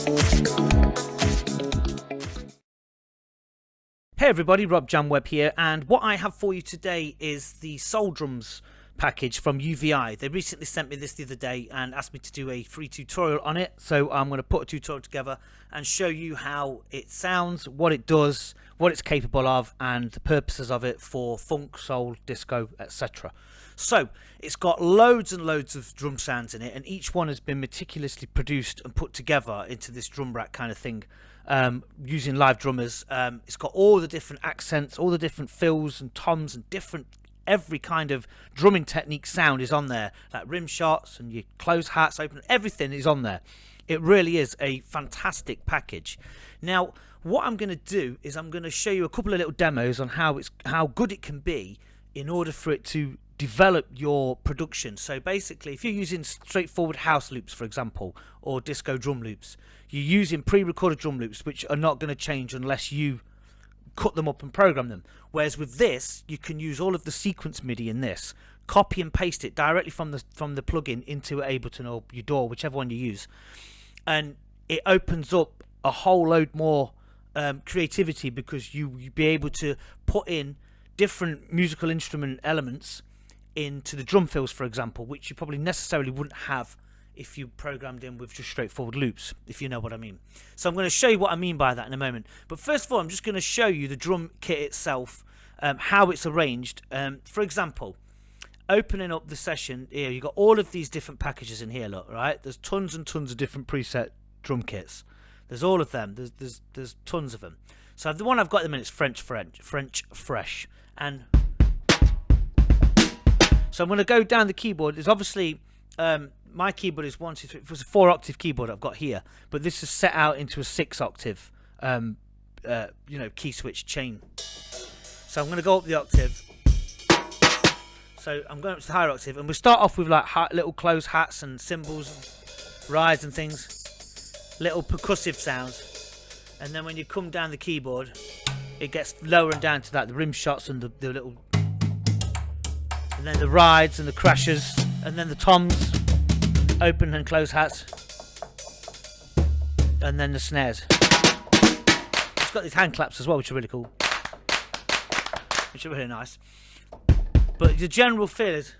Hey everybody, Rob Jamweb here, and what I have for you today is the Soul Drums package from UVI. They recently sent me this the other day and asked me to do a free tutorial on it, so I'm going to put a tutorial together and show you how it sounds, what it does, what it's capable of, and the purposes of it for funk, soul, disco, etc. So it's got loads and loads of drum sounds in it, and each one has been meticulously produced and put together into this drum rack kind of thing, using live drummers. It's got all the different accents, all the different fills and toms, and every kind of drumming technique sound is on there, like rim shots and your close hats, open, everything is on there. It really is a fantastic package. Now what I'm going to do is I'm going to show you a couple of little demos on how good it can be in order for it to develop your production. So basically, if you're using straightforward house loops, for example, or disco drum loops, you're using pre-recorded drum loops which are not going to change unless you cut them up and program them. Whereas with this, you can use all of the sequence MIDI in this, copy and paste it directly from the plugin into Ableton or your DAW, whichever one you use, and it opens up a whole load more creativity, because you'll be able to put in different musical instrument elements into the drum fills, for example, which you probably necessarily wouldn't have if you programmed in with just straightforward loops, if you know what I mean. So I'm going to show you what I mean by that in a moment. But first of all, I'm just going to show you the drum kit itself, how it's arranged. For example, opening up the session here, you've got all of these different packages in here, look, right? There's tons and tons of different preset drum kits. There's all of them. There's tons of them. So the one I've got at the minute is French Fresh. And so I'm going to go down the keyboard. There's obviously my keyboard is 1, 2, 3. It was a 4-octave keyboard I've got here, but this is set out into a 6-octave, key switch chain. So I'm going to go up the octave. So I'm going up to the higher octave, and we'll start off with like little close hats and cymbals, and rides and things, little percussive sounds, and then when you come down the keyboard, it gets lower and down to that, the rim shots and the little, and then the rides and the crashes, and then the toms, open and close hats, and then the snares. It's got these hand claps as well, which are really cool, which are really nice. But the general feel is,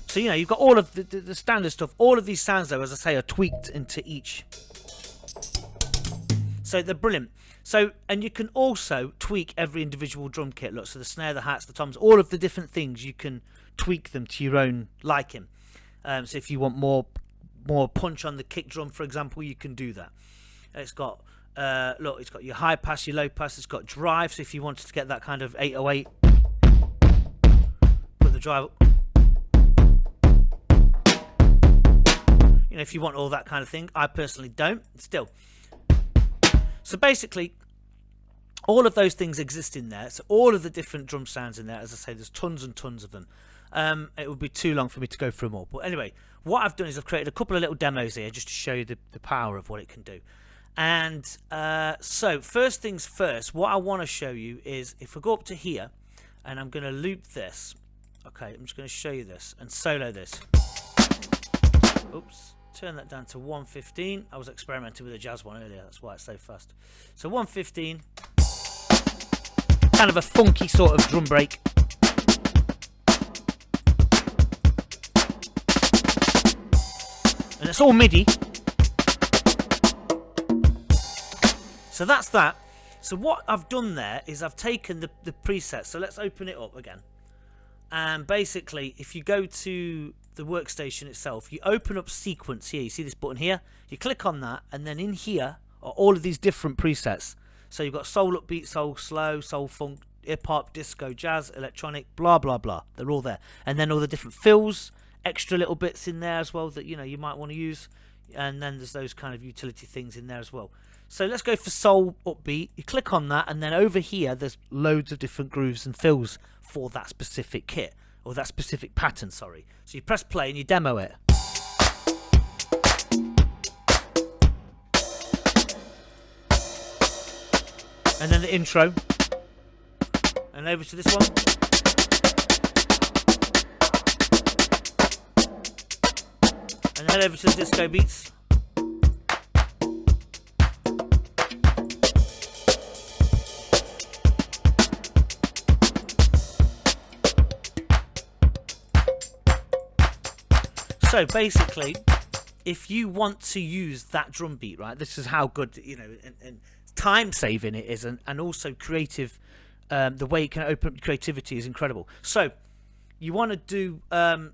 so you know, you've got all of the standard stuff. All of these sounds, though, as I say, are tweaked into each. So they're brilliant. So, and you can also tweak every individual drum kit. Look, so the snare, the hats, the toms, all of the different things, you can tweak them to your own liking. So if you want more punch on the kick drum, for example, you can do that. It's got look, it's got your high pass, your low pass. It's got drive. So if you wanted to get that kind of 808, put the drive up. You know, if you want all that kind of thing. I personally don't. Still. So basically, all of those things exist in there. So all of the different drum sounds in there, as I say, there's tons and tons of them. It would be too long for me to go through them all. But anyway, what I've done is I've created a couple of little demos here just to show you the power of what it can do. And so first things first, what I want to show you is if we go up to here, and I'm going to loop this. Okay, I'm just going to show you this and solo this. Oops. Turn that down to 115. I was experimenting with a jazz one earlier, that's why it's so fast. So 115, kind of a funky sort of drum break. And it's all MIDI. So that's that. So what I've done there is I've taken the presets. So let's open it up again. And basically, if you go to the workstation itself, you open up sequence here. You see this button here? You click on that, and then in here are all of these different presets. So you've got soul upbeat, soul slow, soul funk, hip hop, disco, jazz, electronic, blah blah blah. They're all there, and then all the different fills, extra little bits in there as well that you might want to use, and then there's those kind of utility things in there as well. So let's go for soul upbeat. You click on that, and then over here there's loads of different grooves and fills for that specific kit, or that specific pattern, sorry. So you press play and you demo it. and then the intro, and over to this one. And head over to the disco beats. So basically, if you want to use that drum beat, right, this is how good, you know, and time saving it is, and also creative, the way it can open up creativity is incredible. So you want to do,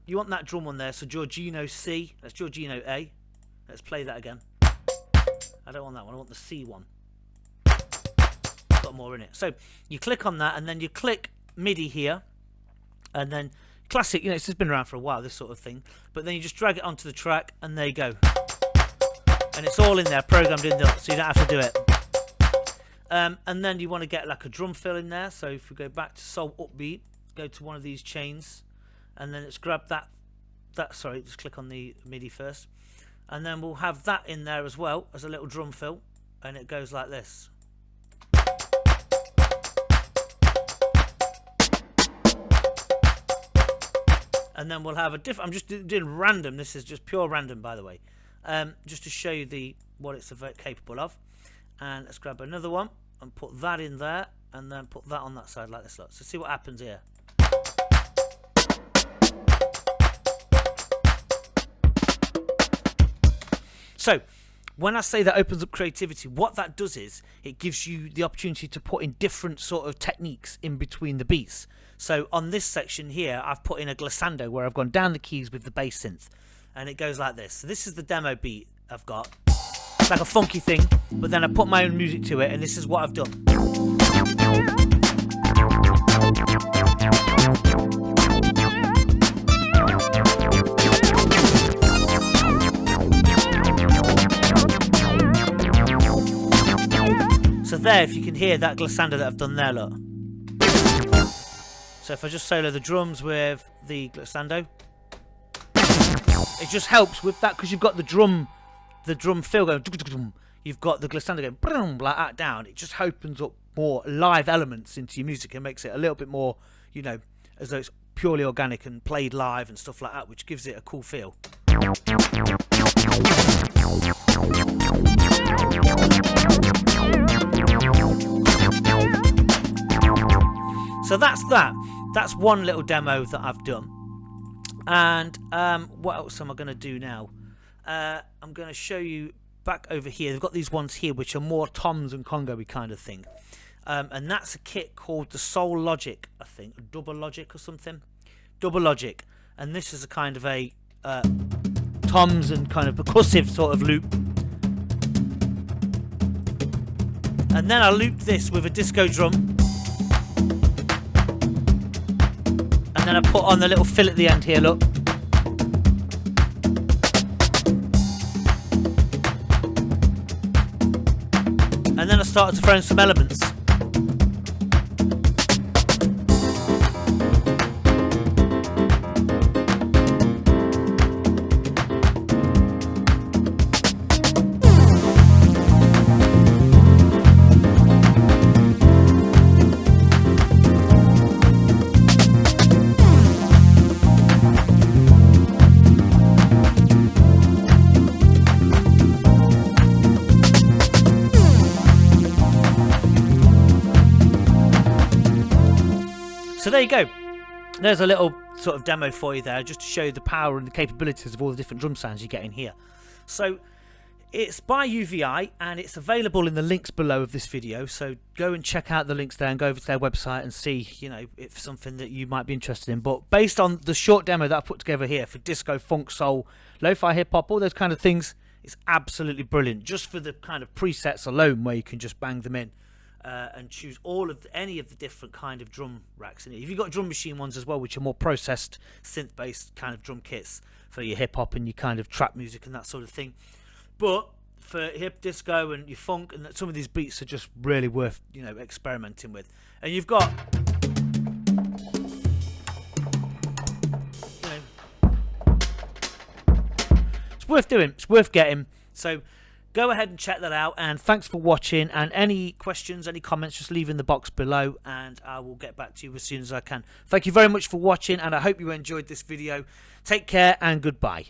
you want that drum on there. So Giorgino C, that's Giorgino A. Let's play that again. I don't want that one, I want the C one. Got more in it. So you click on that, and then you click MIDI here, and then classic, you know, it's just been around for a while, this sort of thing. But then you just drag it onto the track, and there you go. And it's all in there, programmed in there, so you don't have to do it. And then you want to get like a drum fill in there. So if we go back to Soul Upbeat, go to one of these chains, and then let's grab that. Sorry, just click on the MIDI first, and then we'll have that in there as well as a little drum fill, and it goes like this. And then we'll have a different. I'm just doing random. This is just pure random, by the way, just to show you what it's capable of. And let's grab another one and put that in there, and then put that on that side like this. Look. So see what happens here. So when I say that opens up creativity, what that does is it gives you the opportunity to put in different sort of techniques in between the beats. So on this section here, I've put in a glissando where I've gone down the keys with the bass synth, and it goes like this. So this is the demo beat I've got. It's like a funky thing, but then I put my own music to it, and this is what I've done. So there, if you can hear that glissando that I've done there, look. So if I just solo the drums with the glissando, it just helps with that because you've got the drum fill going. You've got the glissando going like that down. It just opens up more live elements into your music and makes it a little bit more, you know, as though it's purely organic and played live and stuff like that, which gives it a cool feel. So that's that. That's one little demo that I've done. And what else am I going to do now? I'm going to show you back over here. They've got these ones here which are more toms and congo-y kind of thing. And that's a kit called the Soul Logic, I think. Double Logic or something. Double Logic. And this is a kind of a toms and kind of percussive sort of loop. And then I looped this with a disco drum. And then I put on the little fill at the end here, look. And then I started to throw in some elements. So there you go. There's a little sort of demo for you there, just to show you the power and the capabilities of all the different drum sounds you get in here. So it's by UVI, and it's available in the links below of this video. So go and check out the links there and go over to their website and see, you know, if something that you might be interested in. But based on the short demo that I put together here for disco, funk, soul, lo-fi, hip-hop, all those kind of things, it's absolutely brilliant. Just for the kind of presets alone, where you can just bang them in. And choose any of the different kind of drum racks in it. If you've got drum machine ones as well, which are more processed synth-based kind of drum kits for your hip-hop and your kind of trap music and that sort of thing. But for hip disco and your funk, and some of these beats are just really worth, you know, experimenting with. And you've got, you know, it's worth doing. It's worth getting. So Go ahead and check that out, and thanks for watching. And any questions, any comments, just leave in the box below and I will get back to you as soon as I can. Thank you very much for watching, and I hope you enjoyed this video. Take care and goodbye.